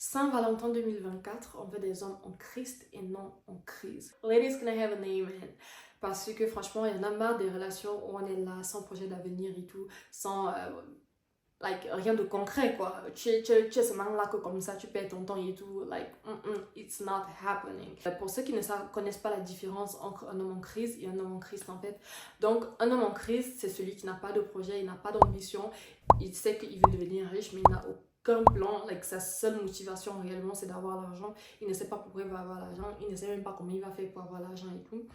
Saint-Valentin 2024, on veut des hommes en Christ et non en crise. Ladies, can I have an amen? Parce que franchement, il y en a marre des relations où on est là sans projet d'avenir et tout, sans rien de concret quoi. Tu es seulement là que comme ça, tu perds ton temps et tout. It's not happening. Pour ceux qui ne connaissent pas la différence entre un homme en crise et un homme en Christ en fait. Donc, un homme en Christ, c'est celui qui n'a pas de projet, il n'a pas d'ambition, il sait qu'il veut devenir riche, mais il n'a aucun plan, sa seule motivation réellement c'est d'avoir l'argent. Il ne sait pas pourquoi il va avoir l'argent, il ne sait même pas comment il va faire pour avoir l'argent et tout.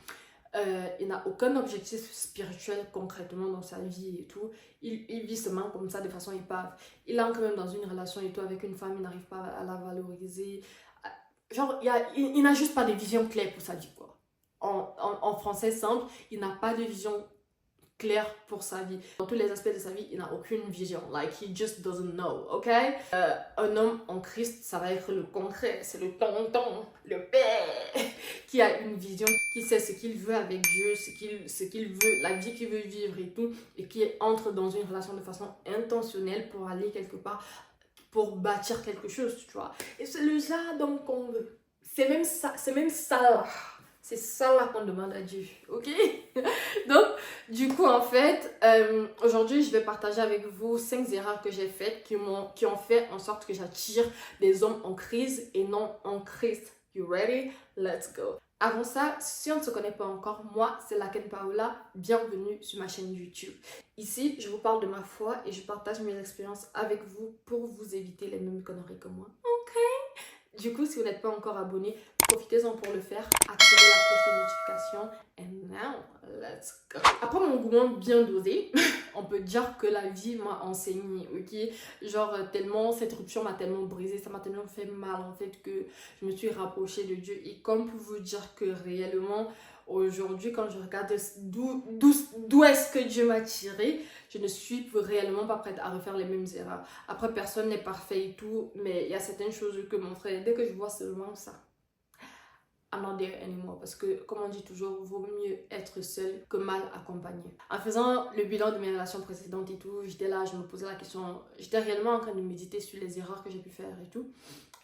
Il n'a aucun objectif spirituel concrètement dans sa vie et tout. Il vit seulement comme ça de façon épave. Il est quand même dans une relation et tout avec une femme, il n'arrive pas à la valoriser. Genre, il n'a juste pas de vision claire pour sa vie quoi. En français simple, il n'a pas de vision clair pour sa vie. Dans tous les aspects de sa vie, il n'a aucune vision. He just doesn't know, ok? Un homme en Christ, ça va être le concret. C'est le tonton, le père, qui a une vision, qui sait ce qu'il veut avec Dieu, ce qu'il veut, la vie qu'il veut vivre et tout, et qui entre dans une relation de façon intentionnelle pour aller quelque part, pour bâtir quelque chose, tu vois. Et c'est le genre d'homme qu'on veut. C'est même ça là. C'est ça là qu'on demande à Dieu, ok? Donc, du coup, en fait, aujourd'hui, je vais partager avec vous 5 erreurs que j'ai faites qui ont fait en sorte que j'attire des hommes en crise et non en Christ. You ready? Let's go! Avant ça, si on ne se connaît pas encore, moi, c'est Laken Paola. Bienvenue sur ma chaîne YouTube. Ici, je vous parle de ma foi et je partage mes expériences avec vous pour vous éviter les mêmes conneries que moi. Ok? Du coup, si vous n'êtes pas encore abonné, profitez-en pour le faire, activez la cloche de notification and now, let's go. Après mon engouement bien dosé, on peut dire que la vie m'a enseigné, ok? Genre tellement, cette rupture m'a tellement brisé, ça m'a tellement fait mal en fait que je me suis rapprochée de Dieu. Et comme pour vous dire que réellement, aujourd'hui quand je regarde d'où est-ce que Dieu m'a tiré, je ne suis réellement pas prête à refaire les mêmes erreurs. Après, personne n'est parfait et tout, mais il y a certaines choses que mon frère, dès que je vois seulement ça, I'm not there anymore. Parce que, comme on dit toujours, vaut mieux être seul que mal accompagné. En faisant le bilan de mes relations précédentes et tout, j'étais là, je me posais la question, j'étais réellement en train de méditer sur les erreurs que j'ai pu faire et tout.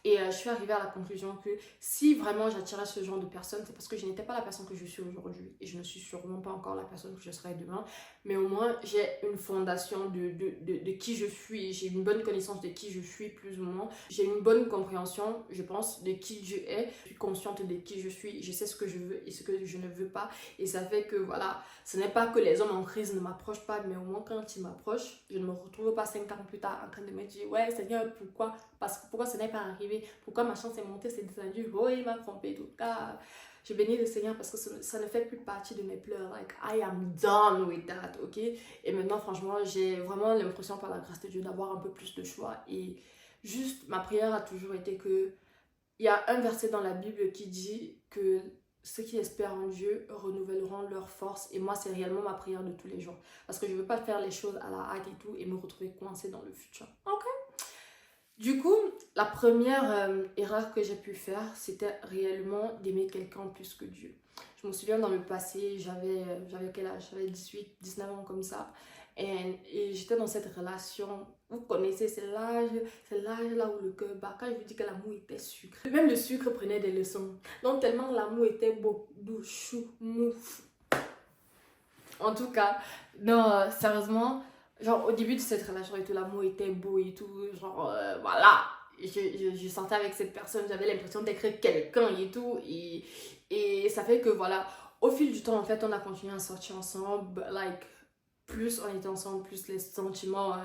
Et je suis arrivée à la conclusion que si vraiment j'attirais ce genre de personnes, c'est parce que je n'étais pas la personne que je suis aujourd'hui. Et je ne suis sûrement pas encore la personne que je serai demain. Mais au moins, j'ai une fondation de qui je suis. J'ai une bonne connaissance de qui je suis, plus ou moins. J'ai une bonne compréhension, je pense, de qui Dieu est. Je suis consciente de qui je suis. Je sais ce que je veux et ce que je ne veux pas. Et ça fait que, voilà, ce n'est pas que les hommes en crise ne m'approchent pas, mais au moins quand ils m'approchent, je ne me retrouve pas 5 ans plus tard en train de me dire, ouais, Seigneur, pourquoi ce n'est pas arrivé? Pourquoi ma chance est montée, c'est descendu? Oh, il m'a trompé, tout cas. Je bénis le Seigneur parce que ça ne fait plus partie de mes pleurs. I am done with that, ok? Et maintenant, franchement, j'ai vraiment l'impression, par la grâce de Dieu, d'avoir un peu plus de choix. Et juste, ma prière a toujours été que... Il y a un verset dans la Bible qui dit que ceux qui espèrent en Dieu renouvelleront leur force. Et moi, c'est réellement ma prière de tous les jours. Parce que je ne veux pas faire les choses à la hâte et tout et me retrouver coincée dans le futur. Ok? Du coup, la première erreur que j'ai pu faire, c'était réellement d'aimer quelqu'un plus que Dieu. Je me souviens dans le passé, j'avais quel âge? J'avais 18, 19 ans comme ça. Et j'étais dans cette relation, vous connaissez, c'est l'âge là où le cœur bat. Quand je vous dis que l'amour était sucre, même le sucre prenait des leçons. Donc tellement l'amour était beau, doux, chou, mou. En tout cas, non, sérieusement, genre au début de cette relation et tout, l'amour était beau et tout, genre voilà, je sortais avec cette personne, j'avais l'impression d'être quelqu'un et tout, et ça fait que voilà, au fil du temps en fait, on a continué à sortir ensemble, plus on était ensemble, plus les sentiments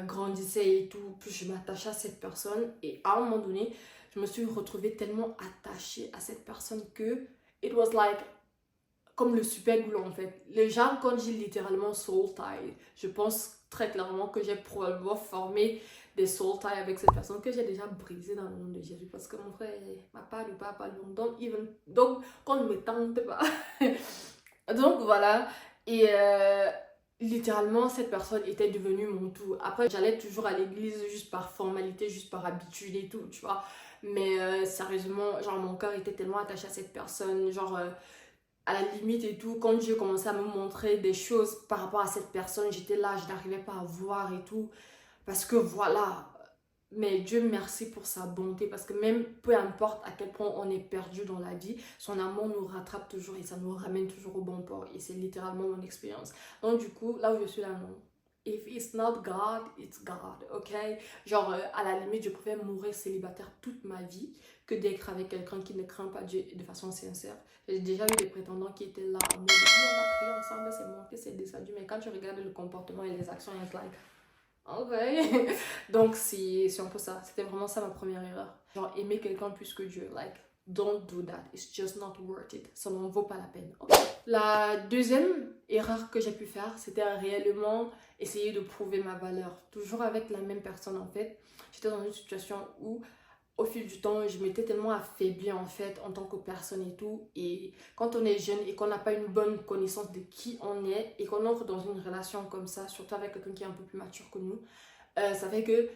grandissaient et tout, plus je m'attachais à cette personne, et à un moment donné, je me suis retrouvée tellement attachée à cette personne que it was comme le super glue en fait. Les gens, quand je dis littéralement soul tie, je pense très clairement que j'ai probablement formé des soul ties avec cette personne que j'ai déjà brisé dans le nom de Jésus. Parce que mon frère m'a pas du pas donc, qu'on ne me tente pas. Donc voilà. Et littéralement, cette personne était devenue mon tout. Après, j'allais toujours à l'église juste par formalité, juste par habitude et tout, tu vois. Mais sérieusement, genre mon cœur était tellement attaché à cette personne, genre... à la limite et tout, quand Dieu commençait à me montrer des choses par rapport à cette personne, j'étais là, je n'arrivais pas à voir et tout, parce que voilà, Mais Dieu merci pour sa bonté, parce que même peu importe à quel point on est perdu dans la vie, son amour nous rattrape toujours et ça nous ramène toujours au bon port. Et c'est littéralement mon expérience. Donc du coup, là où je suis là, non. If it's not God, it's God, ok? Genre, à la limite, je préfère mourir célibataire toute ma vie que d'être avec quelqu'un qui ne craint pas Dieu de façon sincère. J'ai déjà eu des prétendants qui étaient là en mode, oui, on a prié ensemble, c'est bon, que c'est descendu. Mais quand tu regardes le comportement et les actions, it's like, ok. Donc, c'est un peu ça. C'était vraiment ça ma première erreur. Genre, aimer quelqu'un plus que Dieu. Like, don't do that. It's just not worth it. Ça n'en vaut pas la peine. Okay. La deuxième erreur que j'ai pu faire, c'était réellement essayer de prouver ma valeur. Toujours avec la même personne, en fait. J'étais dans une situation où au fil du temps, je m'étais tellement affaiblie en fait en tant que personne et tout. Et quand on est jeune et qu'on n'a pas une bonne connaissance de qui on est et qu'on entre dans une relation comme ça, surtout avec quelqu'un qui est un peu plus mature que nous, ça fait que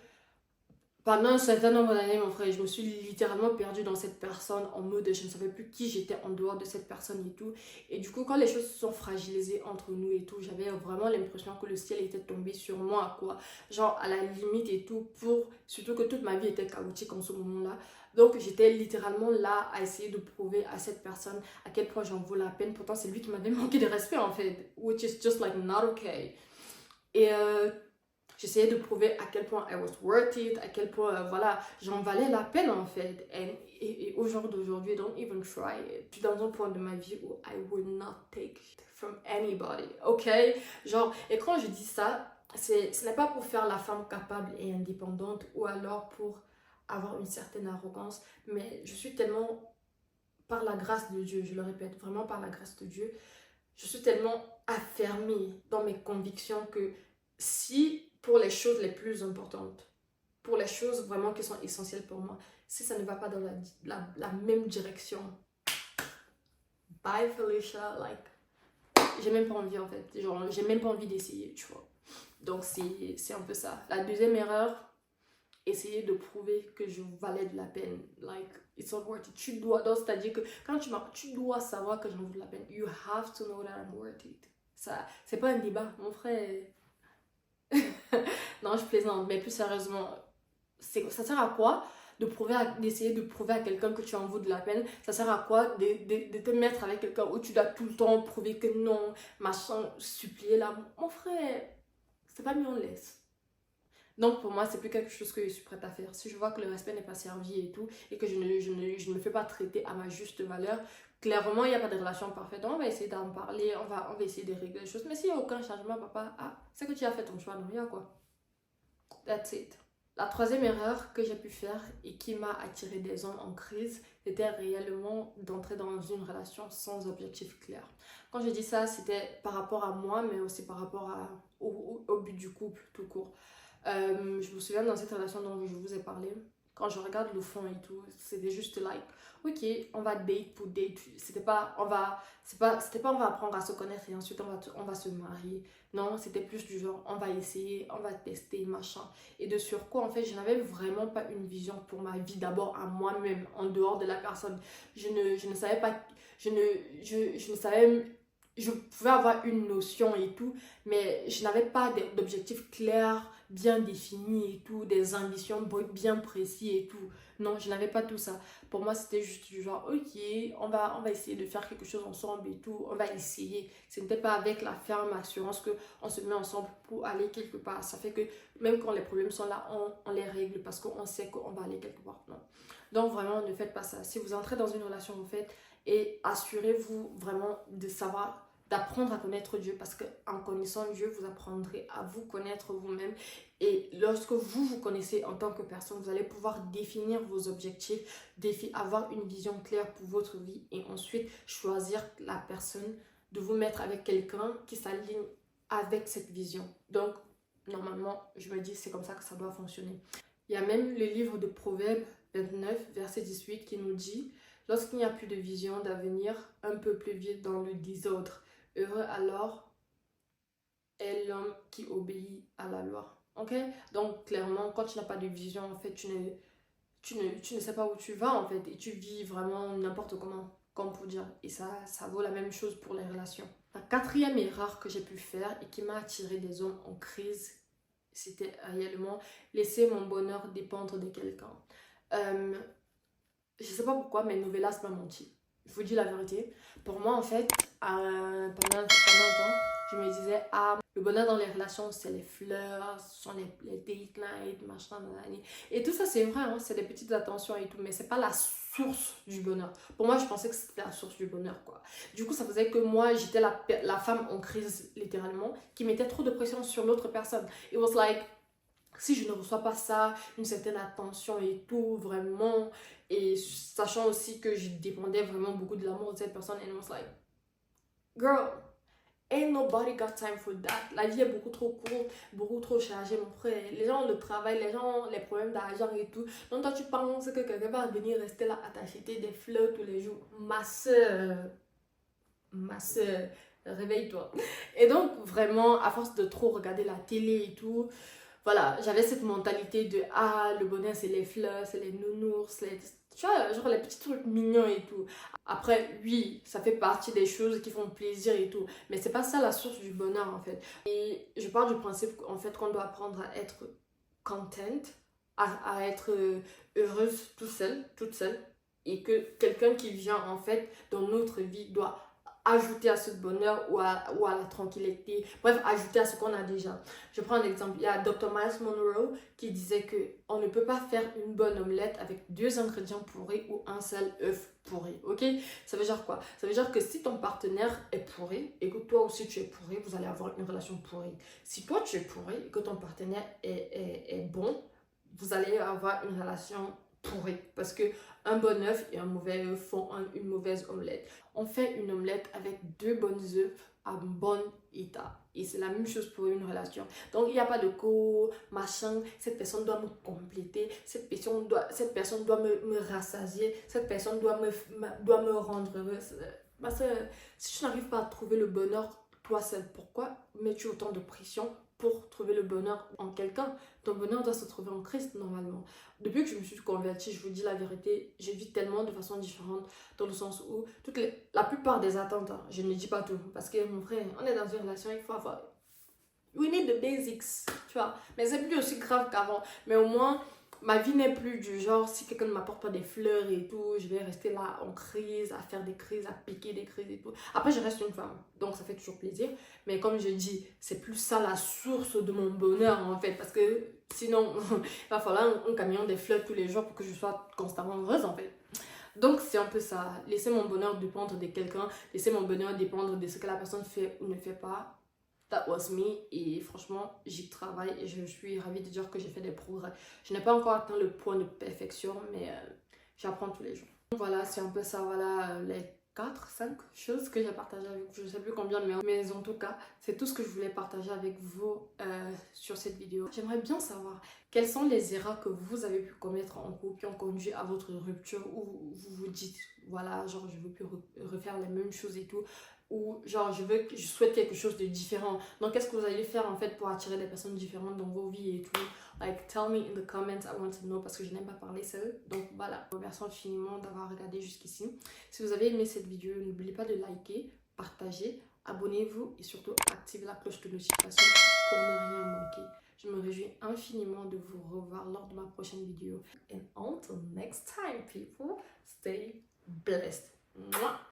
pendant un certain nombre d'années, mon frère, je me suis littéralement perdue dans cette personne en mode je ne savais plus qui j'étais en dehors de cette personne et tout. Et du coup, quand les choses se sont fragilisées entre nous et tout, j'avais vraiment l'impression que le ciel était tombé sur moi, quoi. Genre à la limite et tout, surtout que toute ma vie était chaotique en ce moment-là. Donc j'étais littéralement là à essayer de prouver à cette personne à quel point j'en vaut la peine. Pourtant, c'est lui qui m'avait manqué de respect en fait, which is just like not okay. Et j'essayais de prouver à quel point I was worth it, à quel point, voilà, j'en valais la peine en fait. Et au jour d'aujourd'hui, don't even try it. Je suis dans un point de ma vie où I will not take shit from anybody, ok? Genre, et quand je dis ça, ce n'est pas pour faire la femme capable et indépendante ou alors pour avoir une certaine arrogance, mais je suis tellement, par la grâce de Dieu, je le répète, vraiment par la grâce de Dieu, je suis tellement affermie dans mes convictions que si pour les choses les plus importantes, pour les choses vraiment qui sont essentielles pour moi, si ça ne va pas dans la même direction, bye Felicia, like, j'ai même pas envie en fait, genre j'ai même pas envie d'essayer, tu vois. Donc c'est un peu ça. La deuxième erreur, essayer de prouver que je valais de la peine, like, it's not worth it. Tu dois, donc c'est-à-dire que quand tu dois savoir que j'en vaut de la peine, you have to know that I'm worth it. Ça, c'est pas un débat, mon frère. Non, je plaisante, mais plus sérieusement, ça sert à quoi d'essayer de prouver à quelqu'un que tu en vaux de la peine? Ça sert à quoi de te mettre avec quelqu'un où tu dois tout le temps prouver que non, machin, supplier là? Mon frère, c'est pas mis en laisse. Donc pour moi, c'est plus quelque chose que je suis prête à faire. Si je vois que le respect n'est pas servi et tout, et que je ne me fais pas traiter à ma juste valeur, clairement, il n'y a pas de relation parfaite. Donc on va essayer d'en parler, on va essayer de régler les choses. Mais s'il n'y a aucun changement, papa, c'est que tu as fait ton choix, non, il y a quoi? That's it. La troisième erreur que j'ai pu faire et qui m'a attiré des hommes en crise, c'était réellement d'entrer dans une relation sans objectif clair. Quand je dis ça, c'était par rapport à moi, mais aussi par rapport au but du couple, tout court. Je me souviens dans cette relation dont je vous ai parlé, quand je regarde le fond et tout, c'était juste like, ok, on va date pour date. C'était pas, on va apprendre à se connaître et ensuite on va se marier. Non, c'était plus du genre, on va essayer, on va tester, machin. Et de sur quoi, en fait, je n'avais vraiment pas une vision pour ma vie, d'abord à moi-même, en dehors de la personne. Je ne savais pas, je ne savais, je pouvais avoir une notion et tout, mais je n'avais pas d'objectif clair, bien défini et tout, des ambitions bien précises et tout. Non, je n'avais pas tout ça. Pour moi, c'était juste du genre, ok, on va essayer de faire quelque chose ensemble et tout, on va essayer. Ce n'était pas avec la ferme assurance qu'on se met ensemble pour aller quelque part. Ça fait que même quand les problèmes sont là, on les règle parce qu'on sait qu'on va aller quelque part. Non. Donc vraiment, ne faites pas ça. Si vous entrez dans une relation, vous faites, et assurez-vous vraiment de savoir, d'apprendre à connaître Dieu, parce qu'en connaissant Dieu, vous apprendrez à vous connaître vous-même. Et lorsque vous connaissez en tant que personne, vous allez pouvoir définir vos objectifs, avoir une vision claire pour votre vie et ensuite choisir la personne, de vous mettre avec quelqu'un qui s'aligne avec cette vision. Donc, normalement, je me dis c'est comme ça que ça doit fonctionner. Il y a même le livre de Proverbes 29, verset 18 qui nous dit: lorsqu'il n'y a plus de vision d'avenir, un peuple vit dans le désordre. Heureux alors est l'homme qui obéit à la loi. Ok? Donc clairement, quand tu n'as pas de vision, en fait, tu ne sais pas où tu vas, en fait, et tu vis vraiment n'importe comment, comme pour dire. Et ça vaut la même chose pour les relations. La quatrième erreur que j'ai pu faire et qui m'a attiré des hommes en crise, c'était réellement laisser mon bonheur dépendre de quelqu'un. Je sais pas pourquoi, mais Novelas m'a menti. Je vous dis la vérité. Pour moi, en fait, pendant un temps, je me disais, ah, le bonheur dans les relations, c'est les fleurs, ce sont les date nights, machin, nanani. Et tout ça, c'est vrai, hein, c'est des petites attentions et tout, mais c'est pas la source du bonheur. Pour moi, je pensais que c'était la source du bonheur, quoi. Du coup, ça faisait que moi, j'étais la femme en crise, littéralement, qui mettait trop de pression sur l'autre personne. It was like, si je ne reçois pas ça, une certaine attention et tout, vraiment, et sachant aussi que je dépendais vraiment beaucoup de l'amour de cette personne, and I was like, girl, ain't nobody got time for that. La vie est beaucoup trop courte, beaucoup trop chargée, mon frère. Les gens ont le travail, les gens ont les problèmes d'argent et tout. Donc toi, tu penses que quelqu'un va venir rester là à t'acheter des fleurs tous les jours. Ma soeur, réveille-toi. Et donc, vraiment, à force de trop regarder la télé et tout, voilà, j'avais cette mentalité de ah, le bonheur c'est les fleurs, c'est les nounours, tu vois, genre les petits trucs mignons et tout. Après, oui, ça fait partie des choses qui font plaisir et tout, mais c'est pas ça la source du bonheur en fait. Et je pars du principe en fait qu'on doit apprendre à être content, à être heureuse toute seule, et que quelqu'un qui vient en fait dans notre vie doit ajouter à ce bonheur ou à la tranquillité, bref, ajouter à ce qu'on a déjà. Je prends un exemple, il y a Dr. Miles Monroe qui disait que on ne peut pas faire une bonne omelette avec 2 ingrédients pourris ou un seul œuf pourri, ok? Ça veut dire quoi? Ça veut dire que si ton partenaire est pourri et que toi aussi tu es pourri, vous allez avoir une relation pourrie. Si toi tu es pourri et que ton partenaire est bon, vous allez avoir une relation pourrie, parce que un bon œuf et un mauvais œuf font une mauvaise omelette. On fait une omelette avec 2 bons œufs à bon état. Et c'est la même chose pour une relation. Donc, il n'y a pas de machin, cette personne doit me compléter, cette personne doit me rassasier, cette personne doit me rendre heureuse. Parce que si tu n'arrives pas à trouver le bonheur toi seul, pourquoi mets-tu autant de pression pour trouver le bonheur en quelqu'un? Ton bonheur doit se trouver en Christ normalement. Depuis que je me suis convertie, je vous dis la vérité, je vis tellement de façon différente, dans le sens où la plupart des attentes, hein, je ne dis pas tout, parce que mon frère, on est dans une relation, il faut avoir, we need the basics, tu vois, mais c'est plus aussi grave qu'avant, mais au moins, ma vie n'est plus du genre, si quelqu'un ne m'apporte pas des fleurs et tout, je vais rester là en crise, à faire des crises, à piquer des crises et tout. Après, je reste une femme, donc ça fait toujours plaisir. Mais comme je dis, c'est plus ça la source de mon bonheur en fait. Parce que sinon, il va falloir un camion des fleurs tous les jours pour que je sois constamment heureuse en fait. Donc c'est un peu ça, laisser mon bonheur dépendre de quelqu'un, laisser mon bonheur dépendre de ce que la personne fait ou ne fait pas. That was me, et franchement j'y travaille et je suis ravie de dire que j'ai fait des progrès. Je n'ai pas encore atteint le point de perfection, mais j'apprends tous les jours. Voilà, c'est un peu ça, voilà les 4-5 choses que j'ai partagées avec vous. Je ne sais plus combien, mais en tout cas, c'est tout ce que je voulais partager avec vous sur cette vidéo. J'aimerais bien savoir quelles sont les erreurs que vous avez pu commettre en couple qui ont conduit à votre rupture, où vous vous dites, voilà, genre je veux plus refaire les mêmes choses et tout, ou genre je souhaite quelque chose de différent. Donc qu'est-ce que vous allez faire en fait pour attirer des personnes différentes dans vos vies et tout. Like tell me in the comments, I want to know, parce que je n'aime pas parler seule. Donc voilà, merci infiniment d'avoir regardé jusqu'ici. Si vous avez aimé cette vidéo, n'oubliez pas de liker, partager, abonnez-vous et surtout activez la cloche de notification pour ne rien manquer. Je me réjouis infiniment de vous revoir lors de ma prochaine vidéo. And until next time people, stay blessed. Mwah!